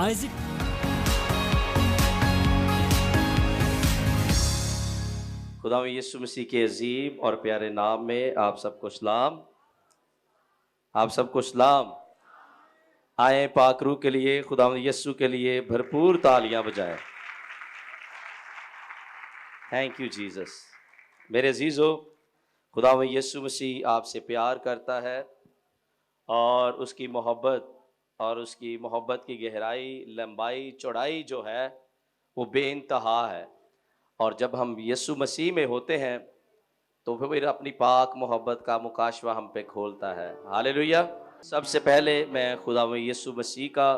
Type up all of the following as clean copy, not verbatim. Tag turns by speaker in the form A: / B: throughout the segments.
A: आइज़िक।
B: खुदा यीशु मसीह के अजीम और प्यारे नाम में आप सबको सलाम। आप सबको सलाम। आए पाक रूह के लिए, खुदा यीशु के लिए भरपूर तालियां बजाएं। Thank you Jesus. मेरे अजीज़ों, खुदा यीशु मसीह आपसे प्यार करता है और उसकी मोहब्बत की गहराई, लंबाई, चौड़ाई जो है वो बेइंतहा है। और जब हम यीशु मसीह में होते हैं तो फिर अपनी पाक मोहब्बत का मुकाशवा हम पे खोलता है। हालेलुया। सबसे पहले मैं खुदा यीशु मसीह का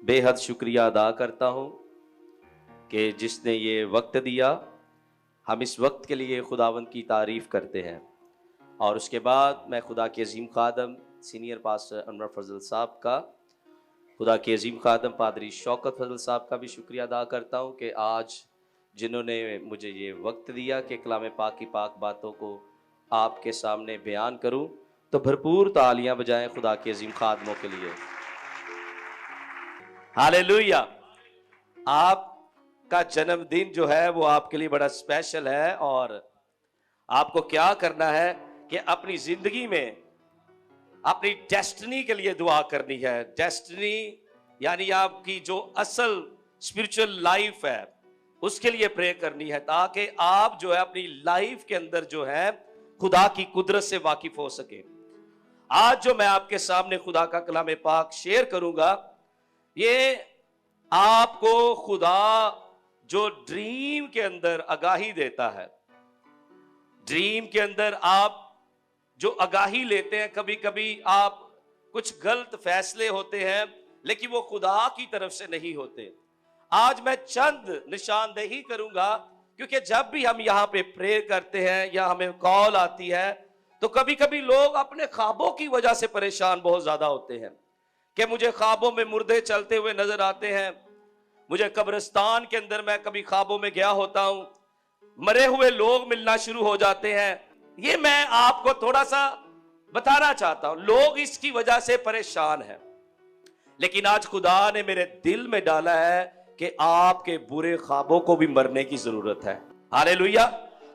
B: बेहद शुक्रिया अदा करता हूँ कि जिसने ये वक्त दिया। हम इस वक्त के लिए खुदावंद की तारीफ़ करते हैं। और उसके बाद मैं खुदा के अजीम खादम सीनियर पास्टर अनवर फजल साहब का, खुदा के अजीम खादम पादरी शौकत फजल साहब का भी शुक्रिया अदा करता हूँ कि आज जिन्होंने मुझे ये वक्त दिया कि कलाम पाक की पाक बातों को आपके सामने बयान करूं। तो भरपूर तालियां बजाएं खुदा के अजीम खादमों के लिए। हालेलुया। आपका जन्मदिन जो है वो आपके लिए बड़ा स्पेशल है और आपको क्या करना है कि अपनी जिंदगी में अपनी डेस्टिनी के लिए दुआ करनी है। डेस्टिनी यानी आपकी जो असल स्पिरिचुअल लाइफ है उसके लिए प्रे करनी है, ताकि आप जो है अपनी लाइफ के अंदर जो है खुदा की कुदरत से वाकिफ हो सके। आज जो मैं आपके सामने खुदा का कलाम पाक शेयर करूंगा, ये आपको खुदा जो ड्रीम के अंदर आगाही देता है, ड्रीम के अंदर आप जो आगाही लेते हैं, कभी कभी आप कुछ गलत फैसले होते हैं लेकिन वो खुदा की तरफ से नहीं होते। आज मैं चंद निशानदेही करूंगा, क्योंकि जब भी हम यहाँ पे प्रे करते हैं या हमें कॉल आती है तो कभी कभी लोग अपने ख्वाबों की वजह से परेशान बहुत ज्यादा होते हैं कि मुझे ख्वाबों में मुर्दे चलते हुए नजर आते हैं, मुझे कब्रिस्तान के अंदर मैं कभी ख्वाबों में गया होता हूं, मरे हुए लोग मिलना शुरू हो जाते हैं। ये मैं आपको थोड़ा सा बताना चाहता हूं, लोग इसकी वजह से परेशान हैं। लेकिन आज खुदा ने मेरे दिल में डाला है कि आपके बुरे ख्वाबों को भी मरने की जरूरत है। हालेलुया।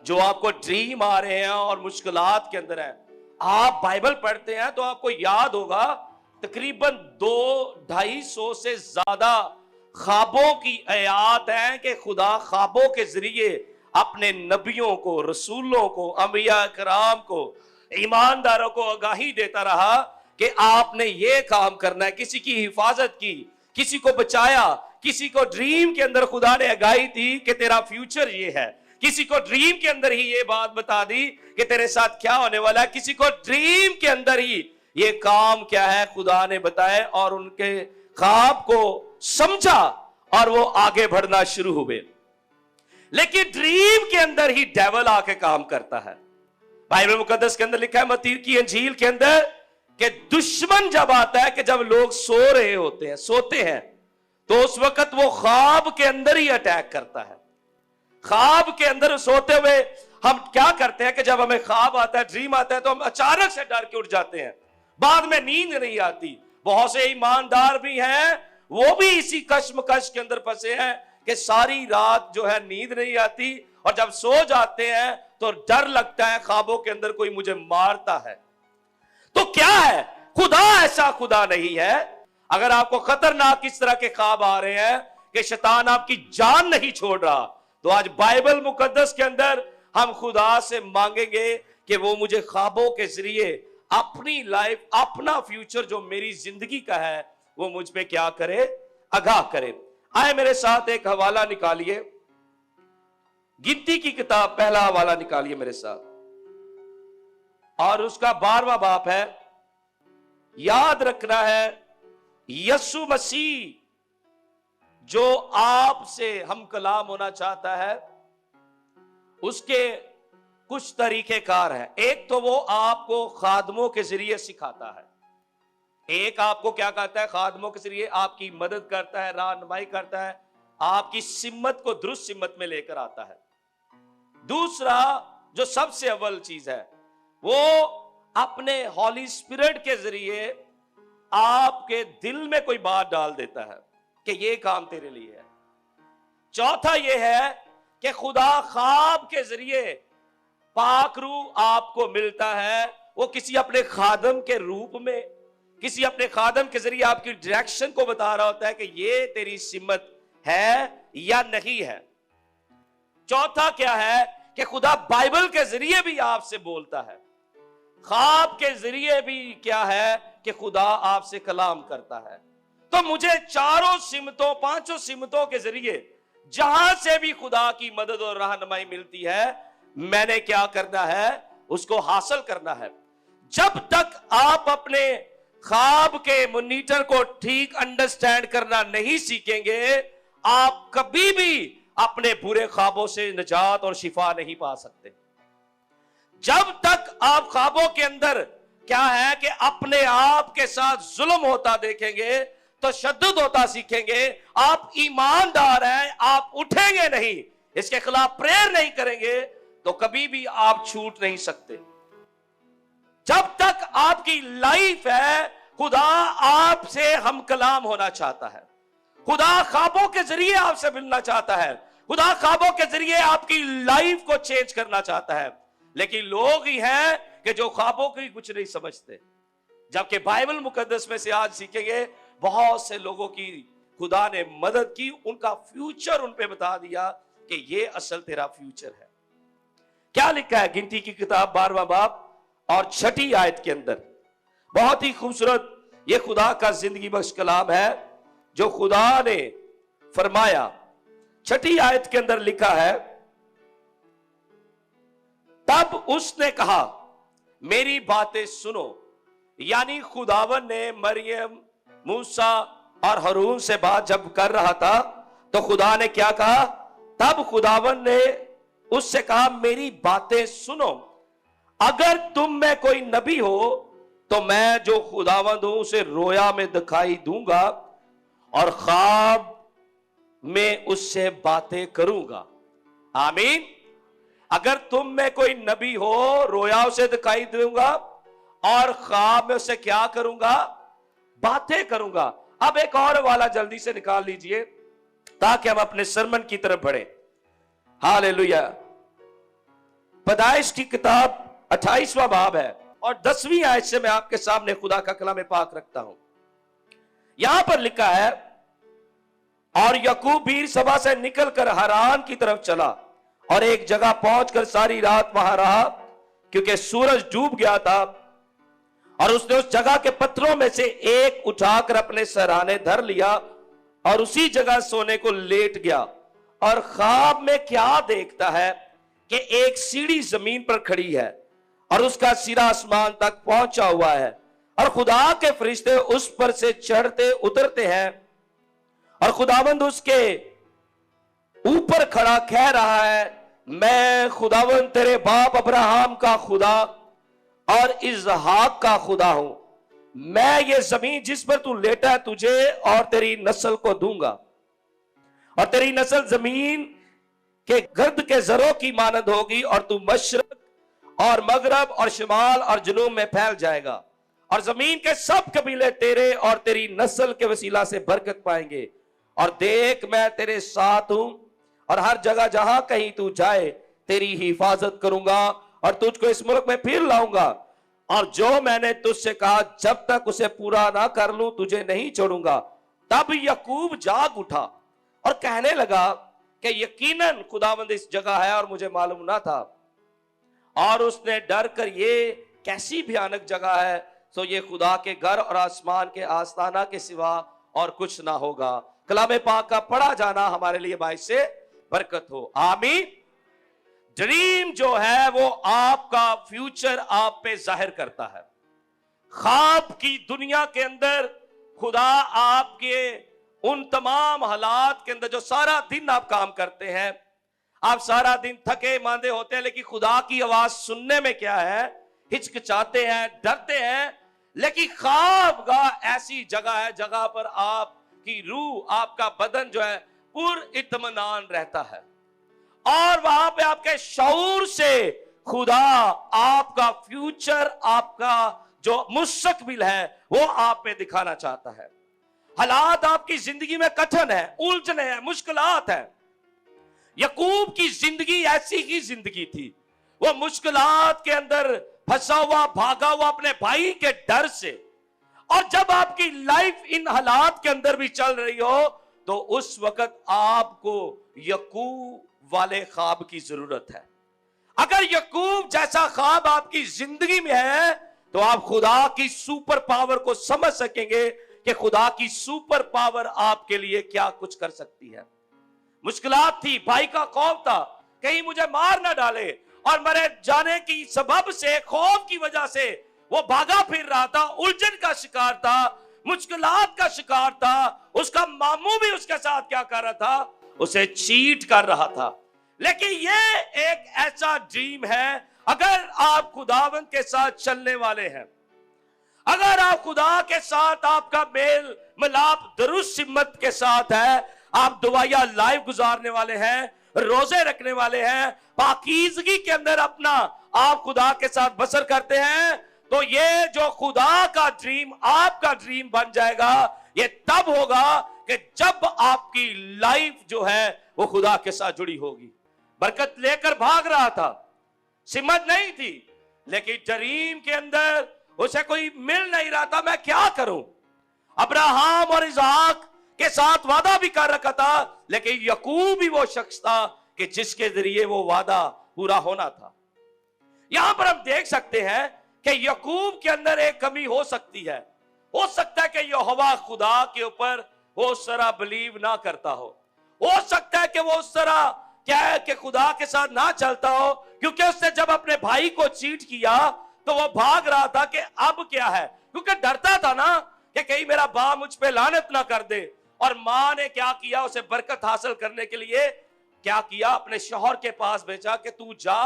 B: जो आपको ड्रीम आ रहे हैं और मुश्किलात के अंदर है, आप बाइबल पढ़ते हैं तो आपको याद होगा तकरीबन 200-250 से ज्यादा ख्वाबों की आयत हैं कि खुदा ख्वाबों के जरिए अपने नबियों को, रसूलों को, अंबिया कराम को, ईमानदारों को आगाही देता रहा कि आपने ये काम करना है। किसी की हिफाजत की, किसी को बचाया, किसी को ड्रीम के अंदर खुदा ने आगाही दी कि तेरा फ्यूचर ये है, किसी को ड्रीम के अंदर ही ये बात बता दी कि तेरे साथ क्या होने वाला है, किसी को ड्रीम के अंदर ही ये काम क्या है खुदा ने बताया और उनके ख्वाब को समझा और वो आगे बढ़ना शुरू हुए। लेकिन ड्रीम के अंदर ही डेविल आके काम करता है। बाइबल मुकद्दस के अंदर लिखा है मत्ती की अंजील के अंदर कि दुश्मन जब आता है कि जब लोग सो रहे होते हैं, सोते हैं, तो उस वक्त वो ख्वाब के अंदर ही अटैक करता है। ख्वाब के अंदर सोते हुए हम क्या करते हैं कि जब हमें ख्वाब आता है, ड्रीम आता है, तो हम अचानक से डर के उठ जाते हैं, बाद में नींद नहीं आती। बहुत से ईमानदार भी हैं, वो भी इसी कश्मकश के अंदर फंसे हैं कि सारी रात जो है नींद नहीं आती और जब सो जाते हैं तो डर लगता है ख्वाबों के अंदर कोई मुझे मारता है। तो क्या है, खुदा ऐसा खुदा नहीं है। अगर आपको खतरनाक इस तरह के ख्वाब आ रहे हैं कि शैतान आपकी जान नहीं छोड़ रहा, तो आज बाइबल मुकद्दस के अंदर हम खुदा से मांगेंगे कि वो मुझे ख्वाबों के जरिए अपनी लाइफ, अपना फ्यूचर जो मेरी जिंदगी का है, वो मुझ पे क्या करे, आगाह करे। आए मेरे साथ एक हवाला निकालिए, गिनती की किताब पहला हवाला निकालिए मेरे साथ, और उसका 12वां बाप है। याद रखना है, यीशु मसीह जो आपसे हम कलाम होना चाहता है, उसके कुछ तरीकेकार हैं। एक तो वो आपको खादमों के जरिए सिखाता है। एक आपको क्या करता है, खादमों के जरिए आपकी मदद करता है, रहनुमाई करता है, आपकी सिम्मत को दुरुस्त सिम्मत में लेकर आता है। दूसरा जो सबसे अव्वल चीज है, वो अपने हॉली स्पिरिट के जरिए आपके दिल में कोई बात डाल देता है। कि ये काम तेरे लिए है। चौथा ये है कि खुदा ख्वाब के जरिए पाक रूह आपको मिलता है। वो किसी अपने खादम के रूप में, किसी अपने खादम के जरिए आपकी डायरेक्शन को बता रहा होता है कि ये तेरी सिमत है या नहीं है। चौथा क्या है कि खुदा बाइबल के जरिए भी आपसे बोलता है। ख्वाब के जरिए भी क्या है कि खुदा आपसे कलाम करता है। तो मुझे चारों सिमतों, पांचों सिमतों के जरिए जहां से भी खुदा की मदद और रहनुमाई मिलती है, मैंने क्या करना है? उसको हासिल करना है। जब तक आप अपने ख्वाब के मॉनिटर को ठीक अंडरस्टैंड करना नहीं सीखेंगे, आप कभी भी अपने बुरे ख्वाबों से निजात और शिफा नहीं पा सकते। जब तक आप ख्वाबों के अंदर क्या है कि अपने आप के साथ जुल्म होता देखेंगे, तो शद्दत होता सीखेंगे, आप ईमानदार हैं, आप उठेंगे नहीं, इसके खिलाफ प्रेयर नहीं करेंगे, तो कभी भी आप छूट नहीं सकते। जब तक आपकी लाइफ है, खुदा आपसे हम कलाम होना चाहता है। खुदा ख्वाबों के जरिए आपसे मिलना चाहता है। खुदा ख्वाबों के जरिए आपकी लाइफ को चेंज करना चाहता है। लेकिन लोग ही हैं कि जो ख्वाबों की कुछ नहीं समझते। जबकि बाइबल मुकद्दस में से आज सीखेंगे, बहुत से लोगों की खुदा ने मदद की, उनका फ्यूचर उन पे बता दिया कि ये असल तेरा फ्यूचर है। क्या लिखा है गिनती की किताब 12वां बाब और 6ठी आयत के अंदर? बहुत ही खूबसूरत ये खुदा का जिंदगी बख्श कलाम है जो खुदा ने फरमाया। 6ठी आयत के अंदर लिखा है, तब उसने कहा मेरी बातें सुनो। यानी खुदावन ने मरियम, मूसा और हारून से बात जब कर रहा था, तो खुदा ने क्या कहा? तब खुदावन ने उससे कहा मेरी बातें सुनो। अगर तुम में कोई नबी हो तो मैं जो खुदावंद हूं उसे रोया में दिखाई दूंगा और ख्वाब में उससे बातें करूंगा। आमीन। अगर तुम में कोई नबी हो, रोया उसे दिखाई दूंगा और ख्वाब में उससे क्या करूंगा? बातें करूंगा। अब एक और वाला जल्दी से निकाल लीजिए ताकि हम अपने सरमन की तरफ बढ़े। हालेलुया। पैदाइश की किताब 28वां बाब है और 10वीं आयत से मैं आपके सामने खुदा का कलाम पाक रखता हूं। यहां पर लिखा है, और याकूब बीर सभा से निकलकर हरान की तरफ चला और एक जगह पहुंचकर सारी रात वहां रहा, क्योंकि सूरज डूब गया था। और उसने उस जगह के पत्थरों में से एक उठाकर अपने सराहने धर लिया और उसी जगह सोने को लेट गया। और ख्वाब में क्या देखता है कि एक सीढ़ी जमीन पर खड़ी है और उसका सिरा आसमान तक पहुंचा हुआ है और खुदा के फरिश्ते उस पर से चढ़ते उतरते हैं। और खुदावंद उसके ऊपर खड़ा कह रहा है, मैं खुदावंद तेरे बाप अब्राहम का खुदा और इसहाक का खुदा हूं। मैं ये जमीन जिस पर तू लेटा है तुझे और तेरी नस्ल को दूंगा, और तेरी नस्ल जमीन के गर्द के जरों की मानद होगी, और तू मशरक और मगरब और शिमाल और जनूब में फैल जाएगा, और जमीन के सब कबीले तेरे और तेरी नस्ल के वसीला से बरकत पाएंगे। और देख मैं तेरे साथ हूं और हर जगह जहां कहीं तू जाए तेरी हिफाजत करूंगा और तुझको इस मुल्क में फिर लाऊंगा, और जो मैंने तुझसे कहा जब तक उसे पूरा ना कर लूं तुझे नहीं छोड़ूंगा। तब याकूब जाग उठा और कहने लगा कि यकीनन खुदावंद इस जगह है और मुझे मालूम ना था। और उसने डर कर ये कैसी भयानक जगह है, सो ये खुदा के घर और आसमान के आस्ताना के सिवा और कुछ ना होगा। कलाम पाक का पढ़ा जाना हमारे लिए बाइस से बरकत हो। आमीन। ड्रीम जो है वो आपका फ्यूचर आप पे जाहिर करता है। ख्वाब की दुनिया के अंदर खुदा आपके उन तमाम हालात के अंदर जो सारा दिन आप काम करते हैं, आप सारा दिन थके मांदे होते हैं, लेकिन खुदा की आवाज सुनने में क्या है, हिचकिचाते हैं, डरते हैं। लेकिन ख्वाब का ऐसी जगह है जगह पर आपकी रूह, आपका बदन जो है पुर-इत्मीनान रहता है, और वहां पे आपके शऊर से खुदा आपका फ्यूचर, आपका जो मुस्तकबिल है वो आप पे दिखाना चाहता है। हालात आपकी जिंदगी में कठिन है, उलझन है, मुश्किलात है। याकूब की जिंदगी ऐसी ही जिंदगी थी। वो मुश्किलात के अंदर फंसा हुआ, भागा हुआ अपने भाई के डर से। और जब आपकी लाइफ इन हालात के अंदर भी चल रही हो, तो उस वक्त आपको याकूब वाले ख्वाब की जरूरत है। अगर याकूब जैसा ख्वाब आपकी जिंदगी में है, तो आप खुदा की सुपर पावर को समझ सकेंगे कि खुदा की सुपर पावर आपके लिए क्या कुछ कर सकती है। मुश्किलात थी, भाई का खौफ था कहीं मुझे मार ना डाले, और मरे जाने की सबब से, खौफ की वजह से वो भागा फिर रहा था, उलझन का शिकार था, मुश्किलात का शिकार था। उसका मामू भी उसके साथ क्या कर रहा था, उसे चीट कर रहा था। लेकिन ये एक ऐसा ड्रीम है, अगर आप खुदावंद के साथ चलने वाले हैं, अगर आप खुदा के साथ आपका मेल मिलाप दुरुस्त हिम्मत के साथ है, आप दुआया लाइफ गुजारने वाले हैं, रोजे रखने वाले हैं, पाकीज़गी के अंदर अपना आप खुदा के साथ बसर करते हैं, तो ये जो खुदा का ड्रीम आपका ड्रीम बन जाएगा। ये तब होगा कि जब आपकी लाइफ जो है वो खुदा के साथ जुड़ी होगी। बरकत लेकर भाग रहा था, सिमत नहीं थी, लेकिन ड्रीम के अंदर उसे कोई मिल नहीं रहा था। मैं क्या करूं? अब्राहम और इसहाक के साथ वादा भी कर रखा था, लेकिन याकूब ही वो शख्स था कि जिसके जरिए वो वादा पूरा होना था। यहां पर हम देख सकते हैं कि याकूब के अंदर एक कमी हो सकती है। हो सकता है कि यहोवा खुदा के ऊपर वो उस तरह बिलीव ना करता हो सकता है कि वो उस तरह क्या है कि खुदा के साथ ना चलता हो, क्योंकि उसने जब अपने भाई को चीट किया तो वो भाग रहा था कि अब क्या है, क्योंकि डरता था ना कि कहीं मेरा बाप मुझ पे लानत ना कर दे। और मां ने क्या किया, उसे बरकत हासिल करने के लिए क्या किया, अपने शौहर के पास भेजा कि तू जा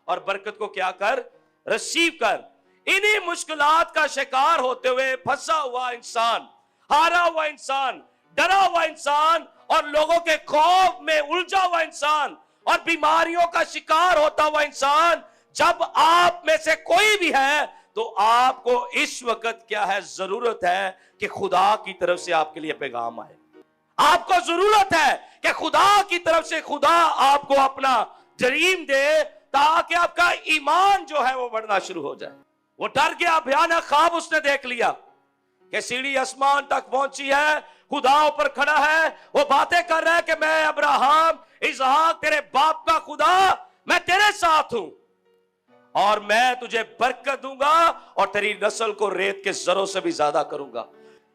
B: और बरकत को क्या कर, रिसीव कर। इन्हीं मुश्किलात का शिकार होते हुए फंसा हुआ इंसान, हारा हुआ इंसान, डरा हुआ इंसान और लोगों के खौफ में उलझा हुआ इंसान और बीमारियों का शिकार होता हुआ इंसान, जब आप में से कोई भी है, तो आपको इस वक्त क्या है, जरूरत है कि खुदा की तरफ से आपके लिए पैगाम आए। आपको जरूरत है कि खुदा की तरफ से खुदा आपको अपना ड्रीम दे, ताकि आपका ईमान जो है वो बढ़ना शुरू हो जाए। वो डर गया, भयानक ख्वाब उसने देख लिया कि सीढ़ी आसमान तक पहुंची है, खुदा ऊपर खड़ा है, वो बातें कर रहा है कि मैं अब्राहम, इसहाक, तेरे बाप का खुदा, मैं तेरे साथ हूं और मैं तुझे बरकत दूंगा और तेरी नस्ल को रेत के जरों से भी ज्यादा करूंगा।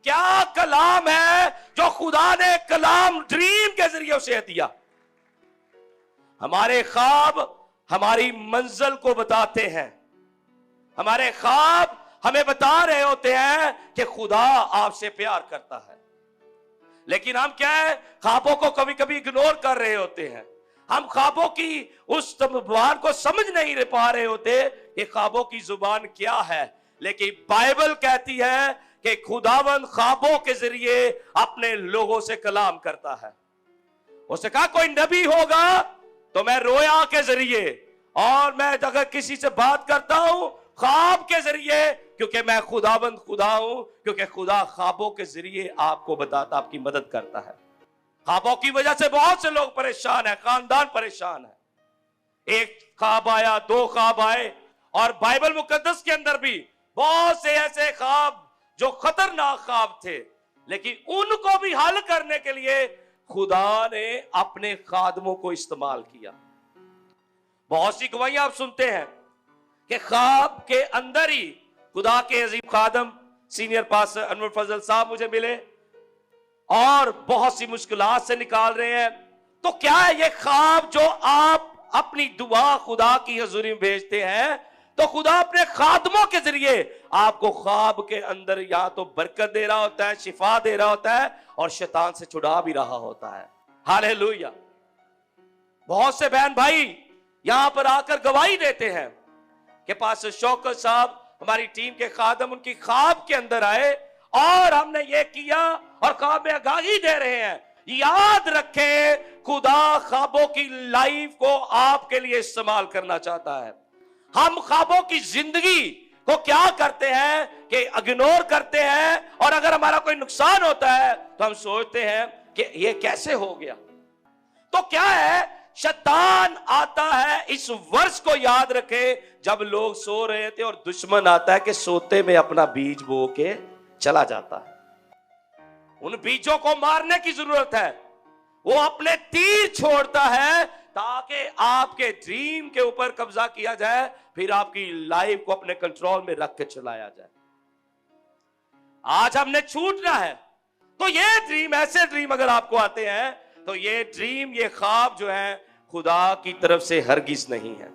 B: क्या कलाम है जो खुदा ने कलाम ड्रीम के जरिए उसे दिया। हमारे ख्वाब हमारी मंजिल को बताते हैं, हमारे ख्वाब हमें बता रहे होते हैं कि खुदा आपसे प्यार करता है, लेकिन हम क्या है, ख्वाबों को कभी कभी इग्नोर कर रहे होते हैं। हम ख्वाबों की उस जुबान को समझ नहीं पा रहे होते कि ख्वाबों की जुबान क्या है। लेकिन बाइबल कहती है कि खुदावंद ख्वाबों के जरिए अपने लोगों से कलाम करता है। उसने कहा कोई नबी होगा तो मैं रोया के जरिए, और मैं अगर किसी से बात करता हूं ख्वाब के जरिए, क्योंकि मैं खुदावंद खुदा हूं, क्योंकि खुदा ख्वाबों के जरिए आपको बताता, आपकी मदद करता है। ख्वाबों की वजह से बहुत से लोग परेशान है, खानदान परेशान है। एक ख्वाब आया, दो ख्वाब आए, और बाइबल मुकद्दस के अंदर भी बहुत से ऐसे ख्वाब जो खतरनाक ख्वाब थे, लेकिन उनको भी हल करने के लिए खुदा ने अपने खादमों को इस्तेमाल किया। बहुत सी गवाहियां आप सुनते हैं कि ख्वाब के अंदर ही खुदा के अजीम खादम सीनियर पास्टर अनवर फजल साहब मुझे मिले और बहुत सी मुश्किलात से निकाल रहे हैं। तो क्या है ये ख्वाब जो आप अपनी दुआ खुदा की हजूरी में भेजते हैं, तो खुदा अपने खादमों के जरिए आपको ख्वाब के अंदर या तो बरकत दे रहा होता है, शिफा दे रहा होता है, और शैतान से छुड़ा भी रहा होता है। हालेलुया। बहुत से बहन भाई यहां पर आकर गवाही देते हैं कि पास्टर शौकत साहब हमारी टीम के खादम उनकी ख्वाब के अंदर आए और हमने ये किया, और ख्वाब में आगाही दे रहे हैं। याद रखें, खुदा ख्वाबों की लाइफ को आपके लिए इस्तेमाल करना चाहता है। हम ख्वाबों की जिंदगी तो क्या करते हैं कि इग्नोर करते हैं, और अगर हमारा कोई नुकसान होता है तो हम सोचते हैं कि ये कैसे हो गया। तो क्या है, शैतान आता है, इस वर्ष को याद रखे, जब लोग सो रहे थे और दुश्मन आता है कि सोते में अपना बीज बो के चला जाता है। उन बीजों को मारने की जरूरत है। वो अपने तीर छोड़ता है ताकि आपके ड्रीम के ऊपर कब्जा किया जाए, फिर आपकी लाइफ को अपने कंट्रोल में रख के चलाया जाए। आज हमने छूटना है। तो ये ड्रीम, ऐसे ड्रीम अगर आपको आते हैं तो ये ड्रीम, ये ख्वाब जो है खुदा की तरफ से हरगिज नहीं है,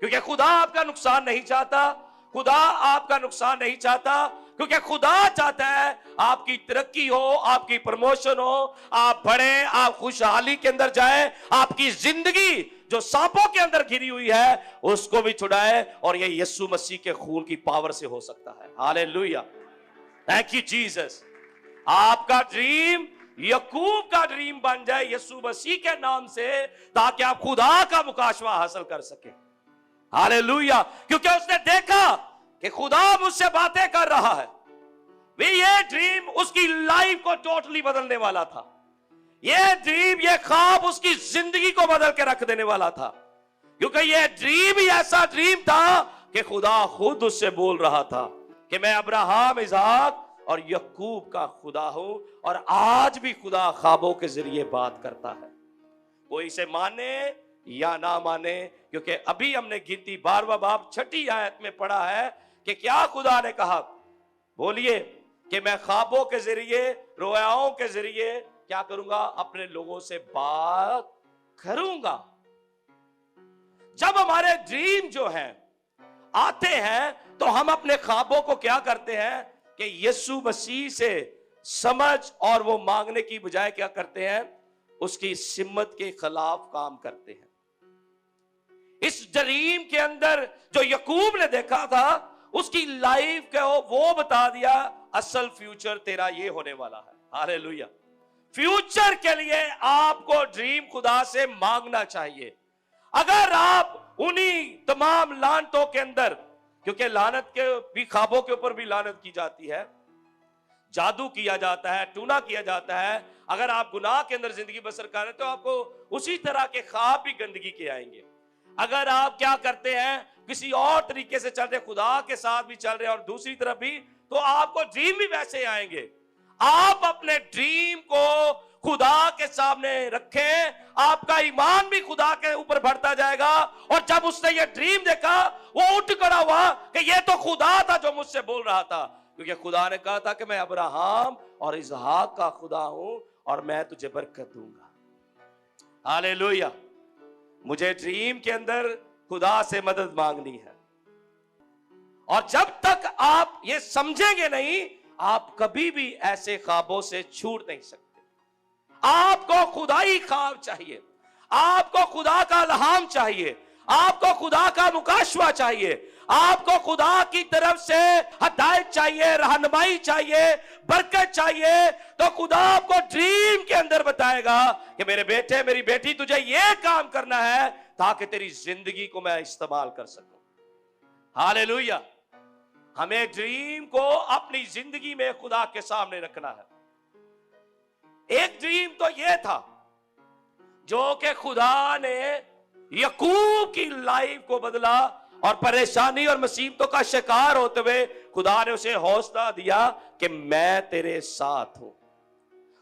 B: क्योंकि खुदा आपका नुकसान नहीं चाहता। खुदा आपका नुकसान नहीं चाहता, क्योंकि खुदा चाहता है आपकी तरक्की हो, आपकी प्रमोशन हो, आप बढ़े, आप खुशहाली के अंदर जाए, आपकी जिंदगी जो सांपों के अंदर घिरी हुई है उसको भी छुड़ाए, और ये यीशु मसीह के खून की पावर से हो सकता है। Hallelujah, thank you Jesus. आपका ड्रीम याकूब का ड्रीम बन जाए यीशु मसीह के नाम से, ताकि आप खुदा का मुकाशवा हासिल कर सके। हालेलुया, क्योंकि उसने देखा कि खुदा मुझसे बातें कर रहा है। वे ये ड्रीम उसकी लाइफ को टोटली बदलने वाला था। ये ड्रीम, ये ख्वाब उसकी जिंदगी को बदल के रख देने वाला था, क्योंकि ये ड्रीम ही ऐसा ड्रीम था कि खुदा खुद उससे बोल रहा था कि मैं अब्राहम, इसहाक और याकूब का खुदा हूं। और आज भी खुदा ख्वाबों के जरिए बात करता है, कोई इसे माने या ना माने। क्योंकि अभी हमने गिनती 12वां बाब 6ठी आयत में पढ़ा है कि क्या खुदा ने कहा, बोलिए, कि मैं ख्वाबों के जरिए, रोयाओं के जरिए क्या करूंगा, अपने लोगों से बात करूंगा। जब हमारे ड्रीम जो हैं आते हैं तो हम अपने ख्वाबों को क्या करते हैं कि यीशु मसीह से समझ और वो मांगने की बजाय क्या करते हैं, उसकी सिमत के खिलाफ काम करते हैं। इस ड्रीम के अंदर जो याकूब ने देखा था, उसकी लाइफ को वो बता दिया, असल फ्यूचर तेरा ये होने वाला है। हालेलुया। फ्यूचर के लिए आपको ड्रीम खुदा से मांगना चाहिए। अगर आप उन्हीं तमाम लानतों के अंदर, क्योंकि लानत के भी, ख्वाबों के ऊपर भी लानत की जाती है, जादू किया जाता है, टूना किया जाता है। अगर आप गुनाह के अंदर जिंदगी बसर कर रहे हैं तो आपको उसी तरह के ख्वाब भी गंदगी के आएंगे। अगर आप क्या करते हैं, किसी और तरीके से चल रहे, खुदा के साथ भी चल रहे और दूसरी तरफ भी, तो आपको ड्रीम भी वैसे आएंगे। आप अपने ड्रीम को खुदा के सामने रखें, आपका ईमान भी खुदा के ऊपर बढ़ता जाएगा। और जब उसने ये ड्रीम देखा, वो उठ खड़ा हुआ कि ये तो खुदा था जो मुझसे बोल रहा था, क्योंकि खुदा ने कहा था कि मैं अब्राहम और इसहाक का खुदा हूं और मैं तुझे बरकत दूंगा। हालेलुया। मुझे ड्रीम के अंदर खुदा से मदद मांगनी है, और जब तक आप ये समझेंगे नहीं, आप कभी भी ऐसे ख्वाबों से छूट नहीं सकते। आपको खुदाई ख्वाब चाहिए, आपको खुदा का इल्हाम चाहिए, आपको खुदा का मुकाशवा चाहिए, आपको खुदा की तरफ से हदायत चाहिए, रहनुमाई चाहिए, बरकत चाहिए। तो खुदा आपको ड्रीम के अंदर बताएगा कि मेरे बेटे, मेरी बेटी, तुझे यह काम करना है ताकि तेरी जिंदगी को मैं इस्तेमाल कर सकूं। हालेलुया। हमें ड्रीम को अपनी जिंदगी में खुदा के सामने रखना है। एक ड्रीम तो यह था जो कि खुदा ने याकूब की लाइफ को बदला, और परेशानी और मुसीबतों का शिकार होते हुए खुदा ने उसे हौसला दिया कि मैं तेरे साथ हूं।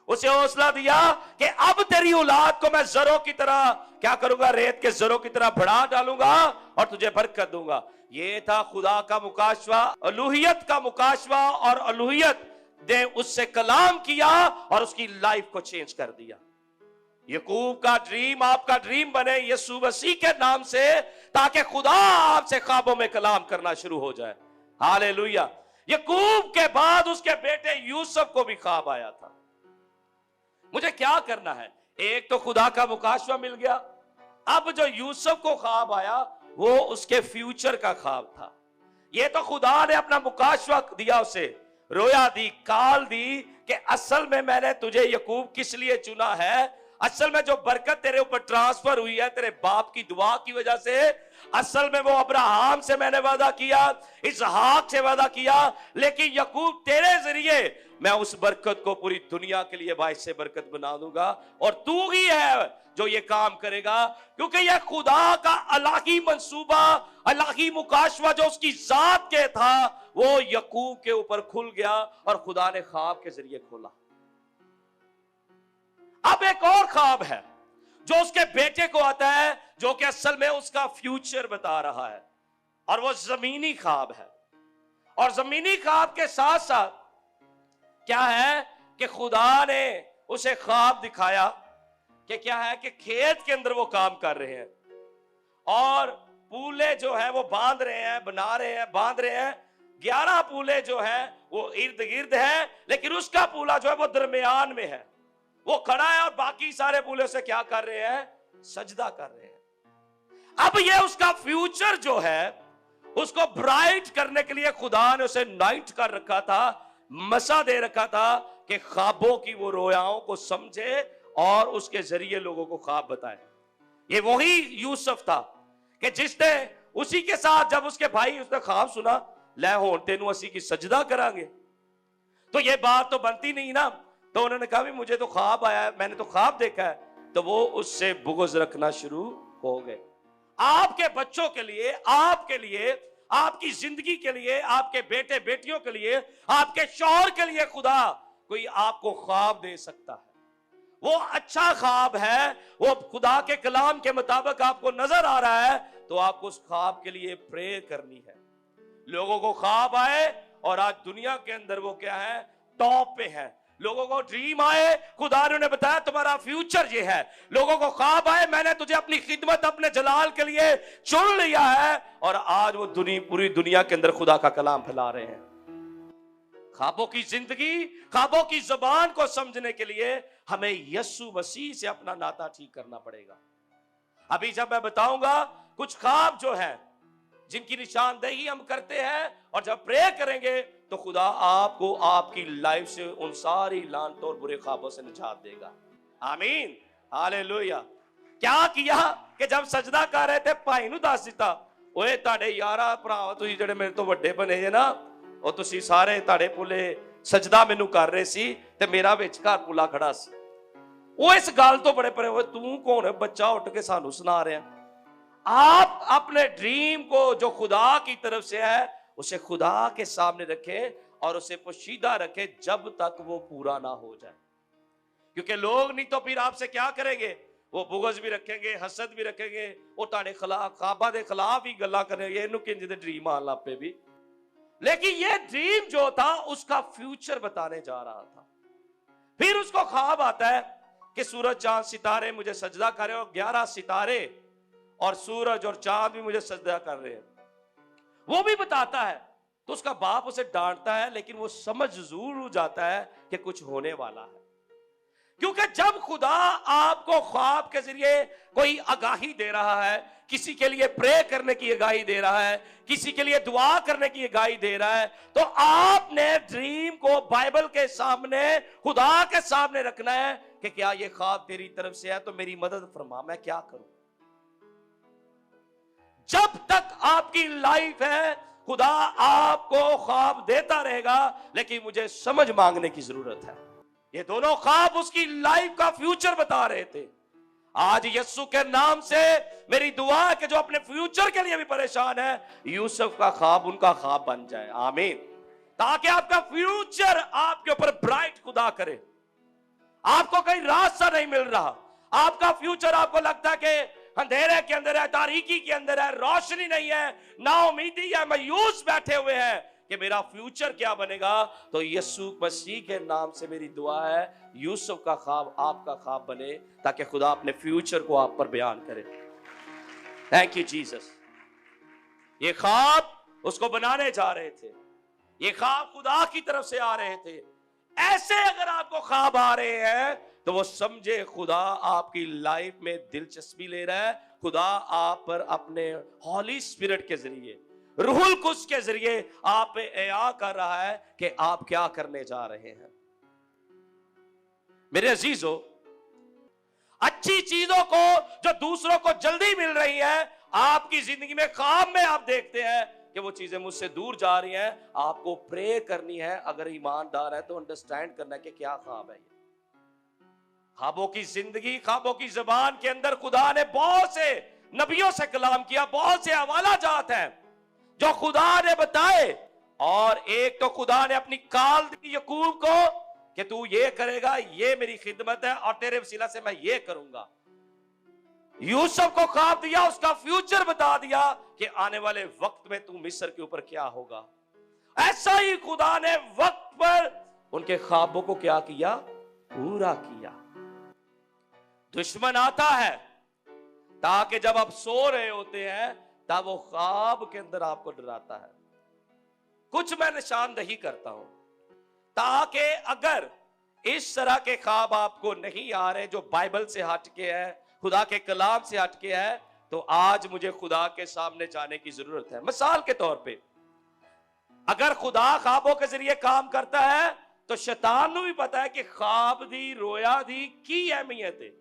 B: उसे हौसला दिया कि अब तेरी औलाद को मैं जरों की तरह क्या करूंगा, रेत के जरों की तरह बढ़ा डालूंगा और तुझे बरकत दूंगा। ये था खुदा का मुकाशवा, अलूहियत का मुकाशवा, और अलूहियत ने उससे कलाम किया और उसकी लाइफ को चेंज कर दिया। याकूब का ड्रीम आपका ड्रीम बने यीशु मसीह के नाम से, ताकि खुदा आपसे ख्वाबों में कलाम करना शुरू हो जाए। हालेलुया। याकूब के बाद उसके बेटे यूसुफ को भी ख्वाब आया था, मुझे क्या करना है। एक तो खुदा का मुकाशवा मिल गया, अब जो यूसुफ को ख्वाब आया वो उसके फ्यूचर का ख्वाब था। ये तो खुदा ने अपना मुकाशवा दिया, उसे रोया दी, काल दी कि असल में मैंने तुझे याकूब किस लिए चुना है, असल में जो बरकत तेरे ऊपर ट्रांसफर हुई है तेरे बाप की दुआ की वजह से, असल में वो अब्राहम से मैंने वादा किया, इसहाक से वादा किया, लेकिन यकूब तेरे जरिए मैं उस बरकत को पूरी दुनिया के लिए बाइस से बरकत बना दूंगा, और तू ही है जो ये काम करेगा, क्योंकि यह खुदा का अलही मंसूबा, अलही मुकाशवा जो उसकी जात के था, वो यकूब के ऊपर खुल गया और खुदा ने ख्वाब के जरिए खोला। अब एक और ख्वाब है जो उसके बेटे को आता है, जो कि असल में उसका फ्यूचर बता रहा है, और वो जमीनी ख्वाब है। और जमीनी ख्वाब के साथ साथ क्या है कि खुदा ने उसे ख्वाब दिखाया कि क्या है कि खेत के अंदर वो काम कर रहे हैं और पूले जो है वो बांध रहे हैं, बना रहे हैं, बांध रहे हैं। 11 पूले जो है वो इर्द गिर्द है, लेकिन उसका पूला जो है वो दरमियान में है, वो खड़ा है, और बाकी सारे पूले से क्या कर रहे हैं? सजदा कर रहे हैं। अब ये उसका फ्यूचर जो है उसको ब्राइट करने के लिए खुदा ने उसे नाइट कर रखा था, मसा दे रखा था कि ख्वाबों की वो रोयाओं को समझे और उसके जरिए लोगों को ख्वाब बताए। ये वही यूसुफ था कि जिसने उसी के साथ जब उसके भाई उसने ख्वाब सुना, ले होन तेनू असी की सजदा करांगे, तो ये बात तो बनती नहीं ना। तो उन्होंने कहा भी मुझे तो ख्वाब आया है, मैंने तो ख्वाब देखा है, तो वो उससे बुग़्ज़ रखना शुरू हो गए। आपके बच्चों के लिए, आपके लिए, आपकी जिंदगी के लिए, आपके बेटे बेटियों के लिए, आपके शौहर के लिए खुदा कोई आपको ख्वाब दे सकता है। वो अच्छा ख्वाब है, वो खुदा के कलाम के मुताबिक आपको नजर आ रहा है, तो आपको उस ख्वाब के लिए प्रे करनी है। लोगों को ख्वाब आए और आज दुनिया के अंदर वो क्या है? टॉप पे है। लोगों को ड्रीम आए, खुदा ने बताया तुम्हारा फ्यूचर ये है। लोगों को ख्वाब आए, मैंने तुझे अपनी खिदमत, अपने जलाल के लिए चुन लिया है, और आज वो पूरी दुनिया के अंदर खुदा का कलाम फैला रहे हैं। ख्वाबों की जिंदगी, ख्वाबों की जबान को समझने के लिए हमें यीशु मसीह से अपना नाता ठीक करना पड़ेगा। अभी जब मैं बताऊंगा कुछ ख्वाब जो है जिनकी निशानदेही हम करते हैं, और जब प्रे करेंगे तो खुदा आपको आपकी लाइफ से उन सारी लानतों और बुरे ख्वाबों से निजात देगा। आमीन, हालेलुया। क्या किया कि जब सजदा कर रहे थे, भाई नूं दस दिता, ओए ताड़े यारा भरा तुसीं जेड़े मेरे तो वड्डे बने जे ना, और तुसीं सारे ताड़े पुले सजदा मैनू कर रहे सी ते मेरा विचकार पुला खड़ा सी। वो इस गल तो बड़े परे होए, तू कौन है बच्चा उठ के सानू सुना रहे हैं। आप अपने ड्रीम को जो खुदा की तरफ से है उसे खुदा के सामने रखें और उसे पोशीदा रखें जब तक वो पूरा ना हो जाए, क्योंकि लोग नहीं तो फिर आपसे क्या करेंगे? वो बुग़्ज़ भी रखेंगे, हसद भी रखेंगे, वो ताड़े खिलाफ, ख्वाबा दे खिलाफ ही गल्लां करेंगे, इनू किंज दे ड्रीम आन लग पे भी। लेकिन ये ड्रीम जो था उसका फ्यूचर बताने जा रहा था। फिर उसको ख्वाब आता है कि सूरज चांद सितारे मुझे सजदा करे, और 11 सितारे और सूरज और चांद भी मुझे सजदा कर रहे हैं, वो भी बताता है। तो उसका बाप उसे डांटता है, लेकिन वो समझ जरूर जाता है कि कुछ होने वाला है, क्योंकि जब खुदा आपको ख्वाब के जरिए कोई आगाही दे रहा है, किसी के लिए प्रे करने की आगाही दे रहा है, किसी के लिए दुआ करने की आगाही दे रहा है, तो आपने ड्रीम को बाइबल के सामने, खुदा के सामने रखना है कि क्या ये ख्वाब तेरी तरफ से है, तो मेरी मदद फरमा, मैं क्या करूं। जब तक आपकी लाइफ है खुदा आपको ख्वाब देता रहेगा, लेकिन मुझे समझ मांगने की जरूरत है। ये दोनों ख्वाब उसकी लाइफ का फ्यूचर बता रहे थे। आज यीशु के नाम से मेरी दुआ है कि जो अपने फ्यूचर के लिए भी परेशान है, यूसुफ का ख्वाब उनका ख्वाब बन जाए। आमीन। ताकि आपका फ्यूचर आपके ऊपर ब्राइट खुदा करे। आपको कहीं रास्ता नहीं मिल रहा, आपका फ्यूचर आपको लगता है कि अंधेरे के अंदर है, तारीकी के अंदर है, रोशनी नहीं है, नाउमीदी है, मायूस बैठे हुए हैं कि मेरा फ्यूचर क्या बनेगा, तो यीशु मसीह के नाम से मेरी दुआ है यूसुफ का ख्वाब आपका ख्वाब बने, ताकि खुदा अपने फ्यूचर को आप पर बयान करे। Thank you Jesus. ये ख्वाब उसको बनाने जा रहे थे, ये ख्वाब खुदा की तरफ से आ रहे थे। ऐसे अगर आपको ख्वाब आ रहे हैं तो वो समझे खुदा आपकी लाइफ में दिलचस्पी ले रहा है, खुदा आप पर अपने हॉली स्पिरिट के जरिए, रूहुल कुद्स के जरिए आप पे एया कर रहा है कि आप क्या करने जा रहे हैं। मेरे अजीजों, अच्छी चीजों को जो दूसरों को जल्दी मिल रही है, आपकी जिंदगी में ख्वाब में आप देखते हैं कि वो चीजें मुझसे दूर जा रही हैं, आपको प्रे करनी है। अगर ईमानदार है तो अंडरस्टैंड करना है कि क्या ख्वाब है ये। ख्वाबों की जिंदगी, ख्वाबों की जुबान के अंदर खुदा ने बहुत से नबियों से कलाम किया, बहुत से हवाला जात हैं जो खुदा ने बताए। और एक तो खुदा ने अपनी काल दी यकूब को कि तू ये करेगा, ये मेरी खिदमत है और तेरे वसीला से मैं ये करूंगा। यूसुफ को ख्वाब दिया, उसका फ्यूचर बता दिया कि आने वाले वक्त में तू मिस्र के ऊपर क्या होगा। ऐसा ही खुदा ने वक्त पर उनके ख्वाबों को क्या किया, पूरा किया। दुश्मन आता है ताकि जब आप सो रहे होते हैं तब वो ख्वाब के अंदर आपको डराता है। कुछ मैं निशानदही करता हूं ताकि अगर इस तरह के ख्वाब आपको नहीं आ रहे जो बाइबल से हटके है, खुदा के कलाम से हटके है, तो आज मुझे खुदा के सामने जाने की जरूरत है। मिसाल के तौर पे अगर खुदा ख्वाबों के जरिए काम करता है तो शैतान को भी पता है कि ख्वाब दी रोया दी की अहमियत है।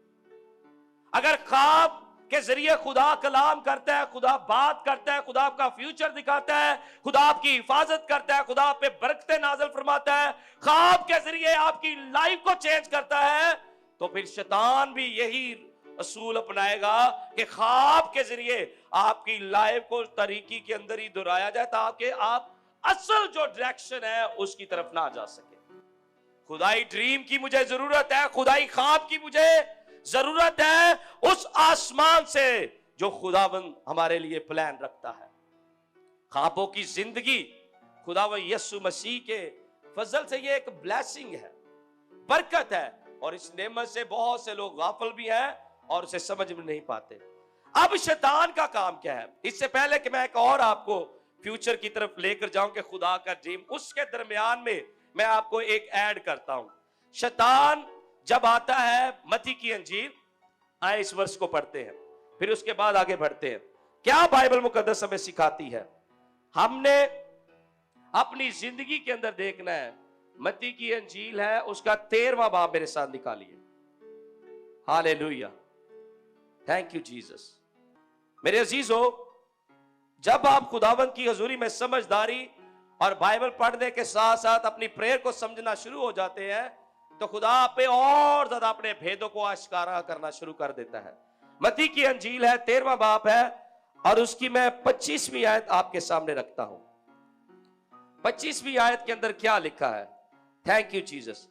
B: अगर ख्वाब के जरिए खुदा कलाम करता है, खुदा बात करता है, खुदा आपका फ्यूचर दिखाता है, खुदा आपकी हिफाजत करता है, खुदा आप पे बरकतें नाज़िल फरमाता है, ख्वाब के जरिए आपकी लाइफ को चेंज करता है, तो फिर शैतान भी यही असूल अपनाएगा कि ख्वाब के जरिए आपकी लाइफ को तरीकी के अंदर ही दोहराया जाए ताकि आप असल जो डायरेक्शन है उसकी तरफ ना जा सके। खुदाई ड्रीम की मुझे जरूरत है, खुदाई ख्वाब की मुझे जरूरत है, उस आसमान से जो खुदावंद हमारे लिए प्लान रखता है। ख्वाबों की जिंदगी खुदावंद यीशु मसीह के फजल से ये एक ब्लेसिंग है, बरकत है, और इस नेमत से बहुत से लोग गाफिल भी हैं और उसे समझ में नहीं पाते। अब शैतान का काम क्या है? इससे पहले कि मैं एक और आपको फ्यूचर की तरफ लेकर जाऊं कि खुदा का ड्रीम, उसके दरमियान में मैं आपको एक ऐड करता हूं। शैतान जब आता है, मत्ती की अंजील, आए इस वर्ष को पढ़ते हैं, फिर उसके बाद आगे बढ़ते हैं। क्या बाइबल मुकद्दस हमें सिखाती है? हमने अपनी जिंदगी के अंदर देखना है। मत्ती की अंजील है, उसका 13वां बाब मेरे साथ निकालिए। Hallelujah, thank you Jesus. मेरे अजीजों, जब आप खुदावंद की हजूरी में समझदारी और बाइबल पढ़ने के साथ साथ अपनी प्रेयर को समझना शुरू हो जाते हैं तो खुदा आप पे और ज्यादा अपने भेदों को आश्कारा करना शुरू कर देता है। मत्ती की अंजील है, 13वां बाब है, और उसकी मैं 25वीं आयत आपके सामने रखता हूं। 25वीं आयत के अंदर क्या लिखा है? Thank you Jesus.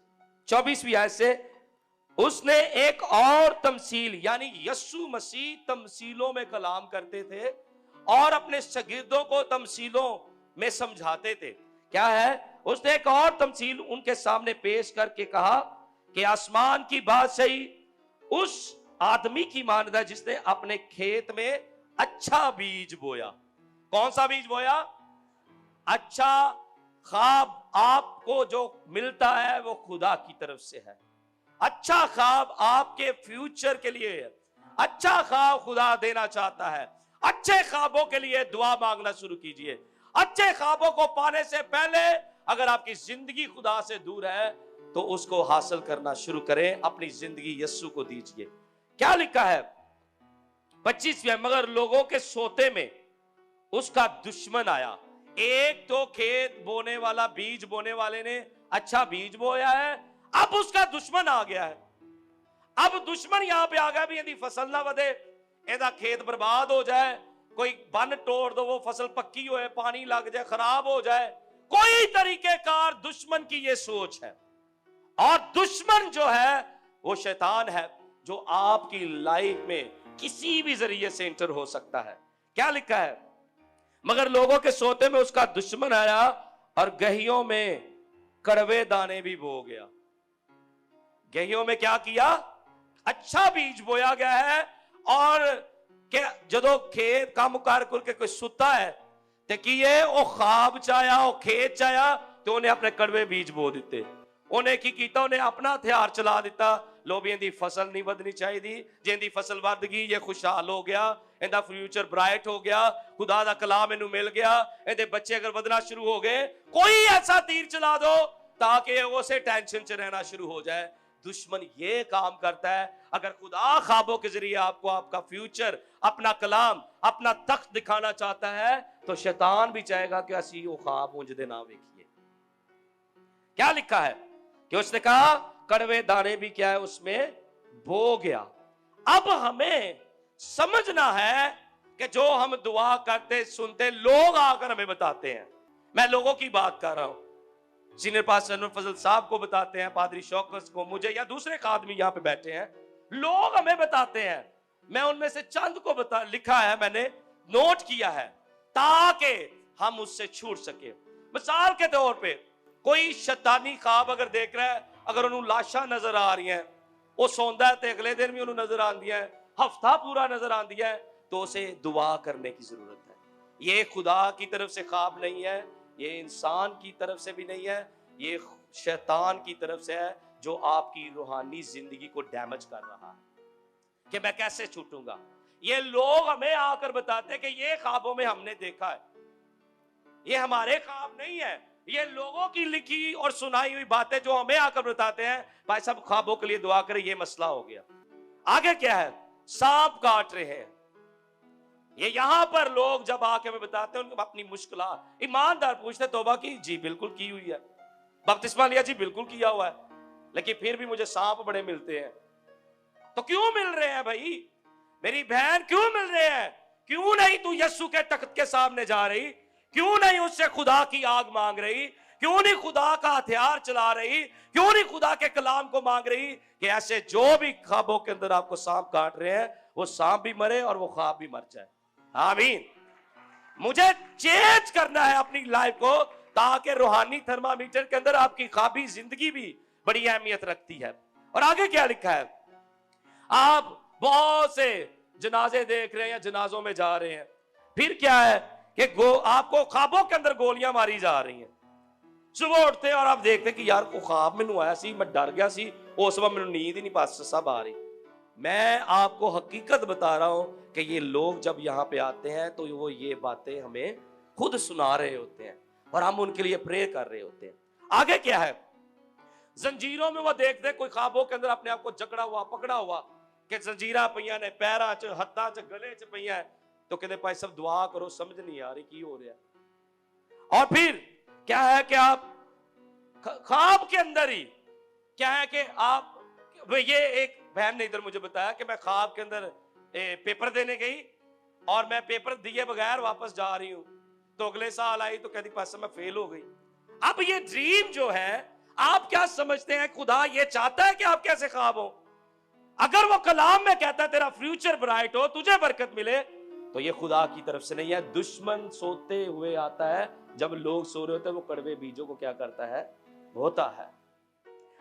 B: 24वीं आयत से, उसने एक और तमसील, यानी यीशु मसीह तमसीलों में कलाम करते थे और अपने शागिर्दों को तमसीलों में समझाते थे। क्या है? उसने एक और तमसील उनके सामने पेश करके कहा कि आसमान की बादशाही उस आदमी की मानद है जिसने अपने खेत में अच्छा बीज बोया। कौन सा बीज बोया? अच्छा ख्वाब आपको जो मिलता है वो खुदा की तरफ से है। अच्छा ख्वाब आपके फ्यूचर के लिए है। अच्छा ख्वाब खुदा देना चाहता है। अच्छे ख्वाबों के लिए दुआ मांगना शुरू कीजिए। अच्छे ख्वाबों को पाने से पहले अगर आपकी जिंदगी खुदा से दूर है तो उसको हासिल करना शुरू करें। अपनी जिंदगी यीशु को दीजिए। क्या लिखा है 25वें? मगर लोगों के सोते में उसका दुश्मन आया। एक तो खेत बोने वाला, बीज बोने वाले ने अच्छा बीज बोया है, अब उसका दुश्मन आ गया है। अब दुश्मन यहां पे आ गया भी यदि फसल ना वधे, एदा खेत बर्बाद हो जाए, कोई बन तोड़ दो, वो फसल पक्की हो, पानी लग जाए, खराब हो जाए, कोई तरीकेकार दुश्मन की ये सोच है। और दुश्मन जो है वो शैतान है जो आपकी लाइफ में किसी भी जरिए से इंटर हो सकता है। क्या लिखा है? मगर लोगों के सोते में उसका दुश्मन आया और गहियों में कड़वे दाने भी बो गया। गहियों में क्या किया? अच्छा बीज बोया गया है और जदों खेत काम कर के कोई सुता है ते किए वो ख्वाब चाया, वो खेत चाया, तो उन्हें अपने कड़वे बीज बो दिते। उन्हें की कीता? उन्हें अपना हथियार चला दिता। लो भी इनकी फसल नहीं बदनी चाहिए, जे इनकी फसल बद गई ये खुशहाल हो गया, इनका फ्यूचर ब्राइट हो गया, खुदा दा कलाम इनू मिल गया, इनके बच्चे अगर बदना शुरू हो गए, कोई ऐसा तीर चला दो ताकि उसे टेंशन च रहना शुरू हो जाए। दुश्मन ये काम करता है, अगर खुदा ख्वाबों के जरिए आपको आपका फ्यूचर, अपना कलाम, अपना तख्त दिखाना चाहता है, तो शैतान भी चाहेगा कि ऐसी वो ख्वाब मुझे ना देखिए। क्या लिखा है कि उसने कहा कड़वे दाने भी क्या है उसमें बो गया। अब हमें समझना है कि जो हम दुआ करते सुनते लोग आकर हमें बताते हैं, मैं लोगों की बात कर रहा हूं, सीनियर पास्टर अनवर फजल साहब को बताते हैं, पादरी शौकत को, मुझे, या दूसरे आदमी यहां पे बैठे हैं, लोग हमें बताते हैं। मैं उनमें से चंद को लिखा है, मैंने नोट किया है ताकि हम उससे छूट सके। मिसाल के तौर पे कोई शैतानी ख्वाब अगर देख रहा है, अगर उन्होंने लाशा नजर आ रही हैं, वो सौंदा है तो अगले दिन भी उन्होंने नजर आंदी है, हफ्ता पूरा नजर आंदी है, तो उसे दुआ करने की जरूरत है। ये खुदा की तरफ से ख्वाब नहीं है, ये इंसान की तरफ से भी नहीं है, ये शैतान की तरफ से है जो आपकी रूहानी जिंदगी को डैमेज कर रहा है कि मैं कैसे छूटूंगा। ये लोग हमें आकर बताते हैं कि ये ख्वाबों में हमने देखा है, ये हमारे ख्वाब नहीं है, ये लोगों की लिखी और सुनाई हुई बातें जो हमें आकर बताते हैं, भाई साहब ख्वाबों के लिए दुआ करें, ये मसला हो गया। आगे क्या है, सांप काट रहे हैं, ये यहां पर लोग जब आके हमें बताते हैं उनको अपनी मुश्किल, ईमानदार पूछते तौबा की, जी बिल्कुल की हुई है, बपतिस्मा लिया, जी बिल्कुल किया हुआ है, लेकिन फिर भी मुझे सांप बड़े मिलते हैं। तो क्यों मिल रहे हैं भाई मेरी बहन, क्यों मिल रहे हैं? क्यों नहीं तू यीशु के तख्त के सामने जा रही? क्यों नहीं उससे खुदा की आग मांग रही? क्यों नहीं खुदा का हथियार चला रही? क्यों नहीं खुदा के कलाम को मांग रही कि ऐसे जो भी ख्वाबों के अंदर आपको सांप काट रहे हैं, वो सांप भी मरे और वो ख्वाब भी मर जाए। आमीन। मुझे चेंज करना है अपनी लाइफ को, ताकि रूहानी थर्मामीटर के अंदर आपकी ख्वाबी जिंदगी भी बड़ी अहमियत रखती है। और आगे क्या लिखा है, आप बहुत से जनाजे देख रहे हैं या जनाजों में जा रहे हैं, फिर क्या है कि आपको ख्वाबों के अंदर गोलियां मारी जा रही हैं। सुबह उठते और आप देखते कि यार को ख्वाब मैनू आया सी, मैं डर गया सी, उस वक्त मैनू नींद ही नहीं पास सब आ रही। मैं आपको हकीकत बता रहा हूं कि ये लोग जब यहां पे आते हैं तो वो ये बातें हमें खुद सुना रहे होते हैं और हम उनके लिए प्रे कर रहे होते हैं। आगे क्या है, जंजीरों में वो देखते हैं कोई ख्वाबों के अंदर अपने आप को जकड़ा हुआ, पकड़ा हुआ कि जंजीरा पईया ने पैरां च, हत्थां च, गले च पईया है, तो कहते भाई सब दुआ करो, समझ नहीं आ रही की हो रहा है। और फिर क्या है कि आप ख्वाब के अंदर ही क्या है कि आप, ये एक बहन ने इधर मुझे बताया कि मैं ख्वाब के अंदर पेपर देने गई और मैं पेपर दिए बगैर वापस जा रही हूं, तो अगले साल आई तो कहती पास मैं फेल हो गई। अब ये ड्रीम जो है, आप क्या समझते हैं खुदा ये चाहता है कि आप कैसे ख्वाब हो? अगर वो कलाम में कहता है तेरा फ्यूचर ब्राइट हो, तुझे बरकत मिले, तो ये खुदा की तरफ से नहीं है। दुश्मन सोते हुए आता है, जब लोग सो रहे होते हैं वो कड़वे बीजों को क्या करता है, बोता है।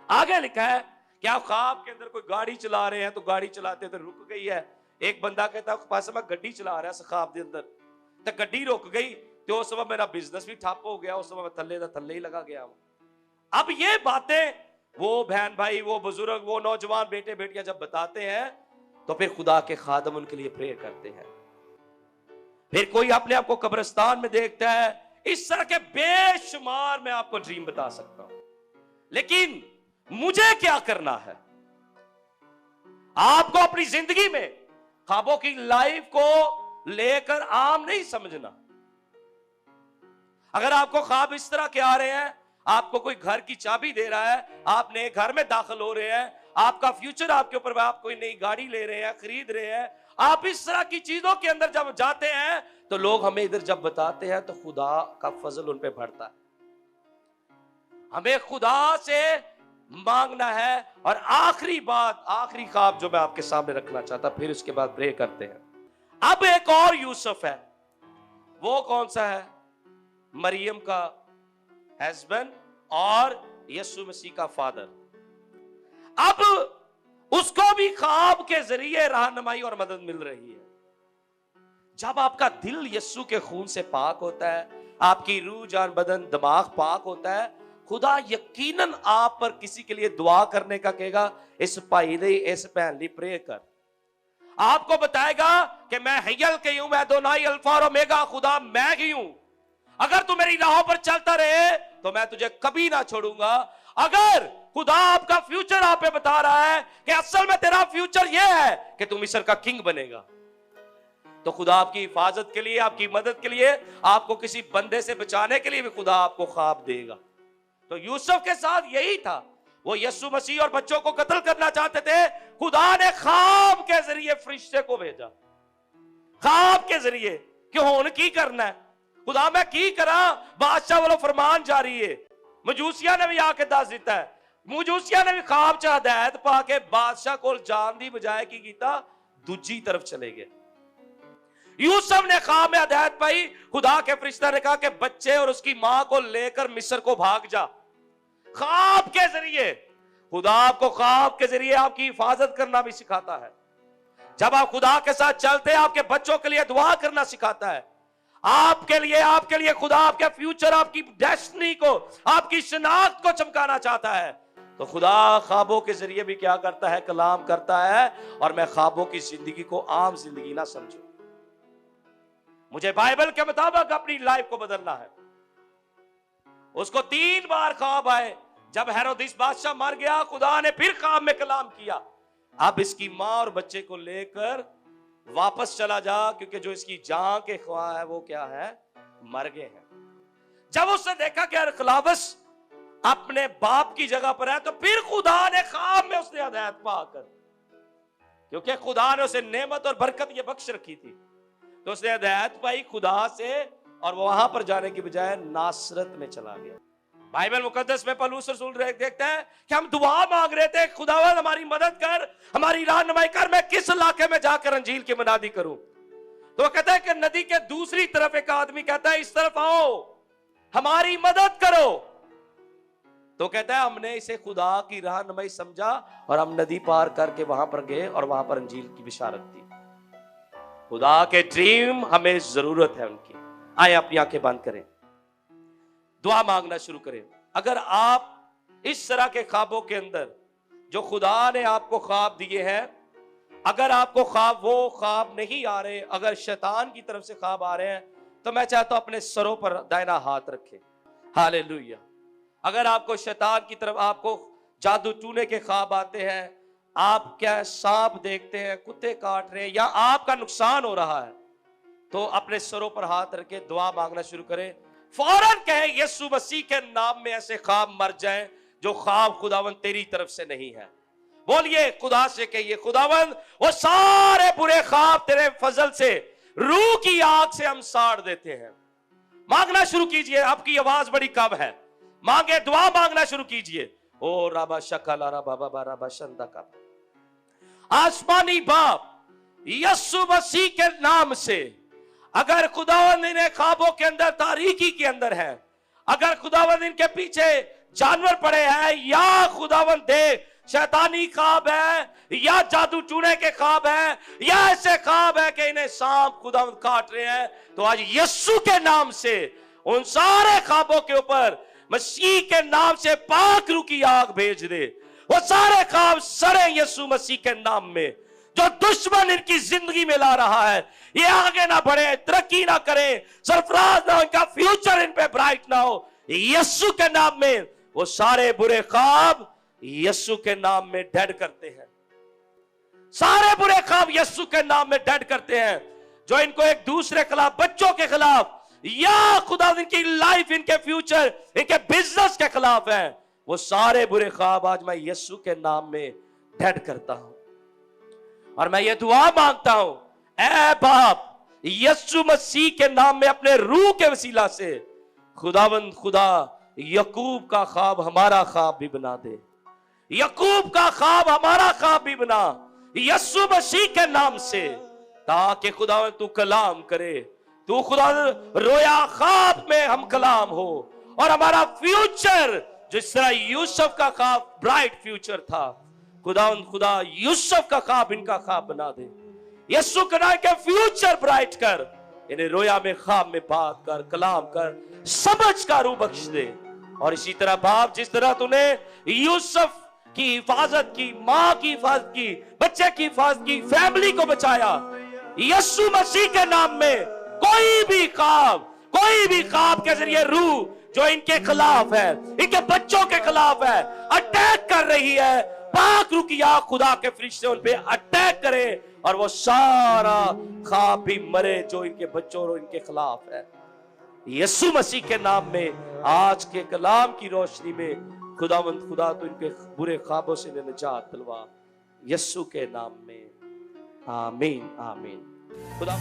B: आगे लिखा है कि आप ख्वाब के अंदर कोई गाड़ी चला रहे हैं, तो गाड़ी चलाते तो रुक गई है। एक बंदा कहता है पास मैं गड्डी चला रहा ख्वाब के अंदर, तो गड्डी रुक गई, तो उस समय मेरा बिजनेस भी ठप हो गया, उस समय मैं थल्ले दा थल्ले ही लगा गया। अब ये बातें वो बहन भाई, वो बुजुर्ग, वो नौजवान बेटे बेटियां जब बताते हैं, तो फिर खुदा के खादम उनके लिए प्रे करते हैं। फिर कोई अपने आप को कब्रिस्तान में देखता है, इस तरह के बेशुमार मैं आपको ड्रीम बता सकता हूं। लेकिन मुझे क्या करना है, आपको अपनी जिंदगी में ख्वाबों की लाइफ को लेकर आम नहीं समझना। अगर आपको ख्वाब इस तरह के आ रहे हैं, आपको कोई घर की चाबी दे रहा है, आप नए घर में दाखिल हो रहे हैं, आपका फ्यूचर आपके ऊपर, आप कोई नई गाड़ी ले रहे हैं, खरीद रहे हैं, आप इस तरह की चीजों के अंदर जब जाते हैं, तो लोग हमें इधर जब बताते हैं तो खुदा का फजल उन पे बढ़ता है। हमें खुदा से मांगना है। और आखिरी बात, आखिरी ख्वाब जो मैं आपके सामने रखना चाहता, फिर उसके बाद प्रे करते हैं। अब एक और यूसुफ है, वो कौन सा है? मरियम का हस्बैंड और यीशु मसीह का फादर। अब उसको भी ख्वाब के जरिए रहनुमाई और मदद मिल रही है। जब आपका दिल यीशु के खून से पाक होता है, आपकी रूह जान बदन दिमाग पाक होता है, खुदा यकीनन आप पर किसी के लिए दुआ करने का कहेगा, इस भाई ने, इस भैन ने प्रे कर। आपको बताएगा कि मैं हय्यल के हूं, मैं दोनाई अल्फा और ओमेगा, खुदा मैं ही हूं। अगर तू मेरी राहों पर चलता रहे तो मैं तुझे कभी ना छोड़ूंगा। अगर खुदा आपका फ्यूचर आप पे बता रहा है कि असल में तेरा फ्यूचर यह है कि तू मिस्र का किंग बनेगा। तो खुदा आपकी हिफाजत के लिए, आपकी मदद के लिए, आपको किसी बंदे से बचाने के लिए भी खुदा आपको ख्वाब देगा। तो यूसुफ के साथ यही था, वो यीशु मसीह और बच्चों को कत्ल करना चाहते थे, खुदा ने ख्वाब के जरिए फरिश्ते को भेजा। ख्वाब के जरिए कि हुन की करना है, खुदा मैं की करा, बादशाह वालों फरमान जारी है। मजूसिया ने भी आके दस दिता है, मजूसिया ने भी ख्वाब च हदायत पा के बादशाह को जान दी बजाय की कीता दूजी तरफ चले गए। यूसुफ ने ख्वाब में हदायत पाई, खुदा के फरिश्ता ने कहा कि बच्चे और उसकी मां को लेकर मिस्र को भाग जा। ख्वाब के जरिए खुदा आपको ख्वाब के जरिए आपकी हिफाजत करना भी सिखाता है। जब आप खुदा के साथ चलते हैं, आपके बच्चों के लिए दुआ करना सिखाता है। आपके लिए खुदा आपके फ्यूचर, आपकी डेस्टिनी को, आपकी शनाख्त को चमकाना चाहता है। तो खुदा ख्वाबों के जरिए भी क्या करता है, कलाम करता है। और मैं ख्वाबों की जिंदगी को आम जिंदगी ना समझूं, मुझे बाइबल के मुताबिक अपनी लाइफ को बदलना है। उसको 3 बार ख्वाब आए। जब हेरोदिस बादशाह मर गया, खुदा ने फिर ख्वाब में कलाम किया, अब इसकी मां और बच्चे को लेकर वापस चला जा, क्योंकि जो इसकी जान के ख्वाब है वो क्या है, मर गए हैं। जब उसने देखा कि अरखलावस अपने बाप की जगह पर है, तो फिर खुदा ने ख्वाब में उसने हदायत पाकर, क्योंकि खुदा ने उसे नेमत और बरकत ये बख्श रखी थी, तो उसने हदायत पाई खुदा से, और वो वहां पर जाने की बजाय नासरत में चला गया। बाइबल मुकद्दस में पौलुस रसूल देखते हैं कि हम दुआ मांग रहे थे, खुदावंद हमारी मदद कर, हमारी रहनुमाई कर, मैं किस इलाके में जाकर अंजील की मनादी करूं। तो वो कहता है कि नदी के दूसरी तरफ एक आदमी कहता है इस तरफ आओ, हमारी मदद करो। तो कहता है हमने इसे खुदा की रहनुमाई समझा और हम नदी पार करके वहां पर गए और वहां पर अंजील की बिशारत दी। खुदा के ड्रीम हमें जरूरत है उनकी। आए अपनी आंखें बंद करें, दुआ मांगना शुरू करें। अगर आप इस तरह के ख्वाबों के अंदर जो खुदा ने आपको ख्वाब दिए हैं, अगर आपको वो ख्वाब नहीं आ रहे, अगर शैतान की तरफ से ख्वाब आ रहे हैं, तो मैं चाहता हूं अपने सरों पर दाहिना हाथ रखें। हालेलुया। अगर आपको शैतान की तरफ, आपको जादू टूने के ख्वाब आते हैं, आप क्या सांप देखते हैं, कुत्ते काट रहे हैं, या आपका नुकसान हो रहा है, तो अपने सरों पर हाथ रखे दुआ मांगना शुरू करें। फौरन कहें यीशु मसीह के नाम में ऐसे ख्वाब मर जाएं जो ख्वाब खुदावंद तेरी तरफ से नहीं है। बोलिए खुदा से, कहिए खुदावंद वो सारे बुरे ख्वाब तेरे फजल से, रूह की आग से हम साड़ देते हैं। मांगना शुरू कीजिए, आपकी आवाज बड़ी कम है, मांगे, दुआ मांगना शुरू कीजिए। ओ राबा शकला राबा बाबा राबा शंदा का। आसमानी बाप यीशु मसीह के नाम से, अगर खुदावंद इन्हें ख्वाबों के अंदर, तारीकी के अंदर है, अगर खुदावंद इनके पीछे जानवर पड़े हैं, या खुदावंद दे शैतानी ख्वाब है, या जादू टूने के ख्वाब है, या ऐसे ख्वाब है कि इन्हें सांप खुदावंद काट रहे हैं, तो आज यीशु के नाम से उन सारे ख्वाबों के ऊपर मसीह के नाम से पाक रूह की आग भेज दे। वो सारे ख्वाब सड़े यीशु मसीह के नाम में। जो दुश्मन इनकी जिंदगी में ला रहा है, ये आगे ना बढ़े, तरक्की ना करे, सरफराज ना हो, इनका फ्यूचर इन पे ब्राइट ना हो, यीशु के नाम में वो सारे बुरे ख्वाब यीशु के नाम में डेड करते हैं। सारे बुरे ख्वाब यीशु के नाम में डेड करते हैं। जो इनको एक दूसरे के खिलाफ, बच्चों के खिलाफ, या खुदा इनकी लाइफ, इनके फ्यूचर, इनके बिजनेस के खिलाफ है, वो सारे बुरे ख्वाब आज मैं यीशु के नाम में डेड करता हूं। और मैं ये दुआ मांगता हूं, ऐ बाप यीशु मसीह के नाम में अपने रूह के वसीला से खुदावंद खुदा यकूब का ख्वाब हमारा ख्वाब भी बना दे, यकूब का ख्वाब हमारा ख्वाब भी बना यीशु मसीह के नाम से, ताकि खुदावंद तू कलाम करे, तू खुदा रोया ख्वाब में हम कलाम हो, और हमारा फ्यूचर जिस तरह यूसुफ का ख्वाब ब्राइट फ्यूचर था, खुदा यूसुफ का ख्वाब इनका ख्वाब बना दे। यीशु कना के फ्यूचर ब्राइट कर, इन्हें रोया में, ख्वाब में बात कर, कलाम कर, समझ का रूह बख्श दे। और इसी तरह बाप, जिस तरह तूने यूसुफ की हिफाजत की, मां की हिफाजत की, बच्चे की हिफाजत की, फैमिली को बचाया, यीशु मसीह के नाम में कोई भी ख्वाब के जरिए रूह जो इनके खिलाफ है, इनके बच्चों के खिलाफ है, अटैक कर रही है, पाक रूह की आग खुदा के फरिश्ते उन पे अटैक करे और वो सारा खा भी मरे जो इनके बच्चों और इनके खिलाफ है। यीशु मसीह के नाम में आज के कलाम की रोशनी में खुदावंद खुदा तो इनके बुरे ख्वाबों से निजात दिलवा, यीशु के नाम में, आमीन आमीन। खुदा